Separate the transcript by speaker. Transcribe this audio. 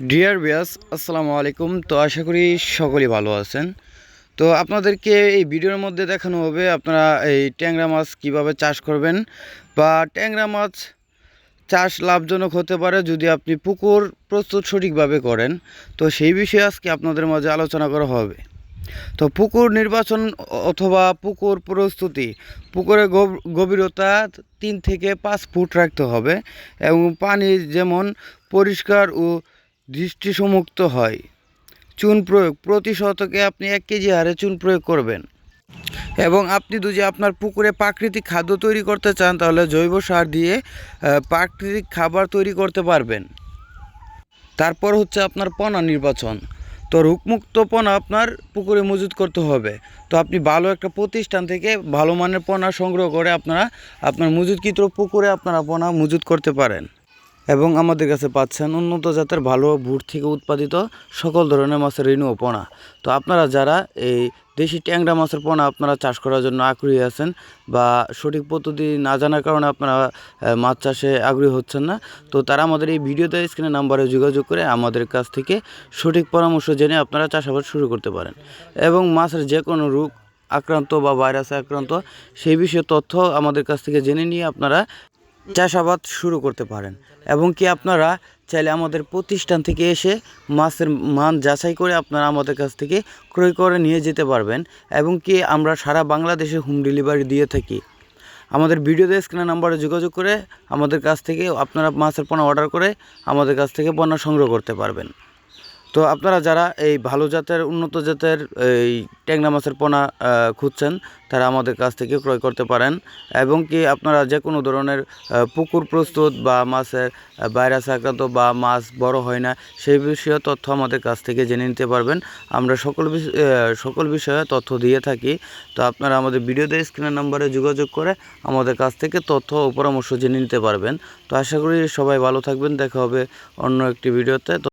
Speaker 1: Dear viewers, আসসালামু আলাইকুম। তো আশা করি সকলেই ভালো আছেন। তো আপনাদেরকে এই ভিডিওর মধ্যে দেখানো হবে আপনারা এই ট্যাংরা মাছ কিভাবে চাষ করবেন, বা ট্যাংরা মাছ চাষ লাভজনক হতে পারে যদি আপনি পুকুর প্রস্তুত সঠিকভাবে করেন। তো সেই বিষয়ে আজকে আপনাদের মাঝে আলোচনা করা হবে। তো পুকুর নির্বাচন অথবা পুকুর প্রস্তুতি, পুকুরের গভীরতা 3 থেকে 5 ফুট রাখতে হবে এবং পানি যেমন পরিষ্কার ও দৃষ্টিসমুক্ত হয়। চুন প্রয়োগ, প্রতি শতকে আপনি 1 কেজি হারে চুন প্রয়োগ করবেন। এবং আপনি যদি আপনার পুকুরে প্রাকৃতিক খাদ্য তৈরি করতে চান তাহলে জৈব সার দিয়ে প্রাকৃতিক খাবার তৈরি করতে পারবেন। তারপর হচ্ছে আপনার পোনা নির্বাচন। তো রোগমুক্ত পোনা আপনার পুকুরে মজুত করতে হবে। তো আপনি ভালো একটা প্রতিষ্ঠান থেকে ভালো মানের পোনা সংগ্রহ করে আপনার মজুতকৃত পুকুরে আপনারা পোনা মজুত করতে পারেন। এবং আমাদের কাছে পাচ্ছেন উন্নত জাতের ভালো ভুট থেকে উৎপাদিত সকল ধরনের মাছের রেণু ও পোনা। তো আপনারা যারা এই দেশি ট্যাংরা মাছের পোনা আপনারা চাষ করার জন্য আগ্রহী আছেন, বা সঠিক পদ্ধতি না জানার কারণে আপনারা মাছ চাষে আগ্রহী হচ্ছেন না, তো তারা আমাদের এই ভিডিওতে স্ক্রিনের নাম্বারে যোগাযোগ করে আমাদের কাছ থেকে সঠিক পরামর্শ জেনে আপনারা চাষাবাদ শুরু করতে পারেন। এবং মাছের যে কোনো রোগ আক্রান্ত বা ভাইরাসে আক্রান্ত সেই বিষয়ে তথ্য আমাদের কাছ থেকে জেনে নিয়ে আপনারা চাষাবাদ শুরু করতে পারেন। এবং কি আপনারা চাইলে আমাদের প্রতিষ্ঠান থেকে এসে মাছের মান যাচাই করে আপনারা আমাদের কাছ থেকে ক্রয় করে নিয়ে যেতে পারবেন। এবং কি আমরা সারা বাংলাদেশে হোম ডেলিভারি দিয়ে থাকি। আমাদের ভিডিওতে স্ক্রিনের নাম্বারে যোগাযোগ করে আমাদের কাছ থেকে আপনারা মাছের পোনা অর্ডার করে আমাদের কাছ থেকে পণ্য সংগ্রহ করতে পারবেন। তো আপনারা যারা এই ভালো জাতের উন্নত জাতের এই ট্যাংরা মাছের পোনা খুঁজছেন তারা আমাদের কাছ থেকে ক্রয় করতে পারেন। এবং কি আপনারা যে কোনো ধরনের পুকুর প্রস্তুত বা মাছের ভাইরাস আক্রান্ত বা মাছ বড় হয় না সেই বিষয়ে তথ্য আমাদের কাছ থেকে জেনে নিতে পারবেন। আমরা সকল বিষয়ে তথ্য দিয়ে থাকি। তো আপনারা আমাদের ভিডিওতে স্ক্রিনের নাম্বারে যোগাযোগ করে আমাদের কাছ থেকে তথ্য ও পরামর্শ জেনে নিতে পারবেন। তো আশা করি সবাই ভালো থাকবেন। দেখা হবে অন্য একটি ভিডিওতে।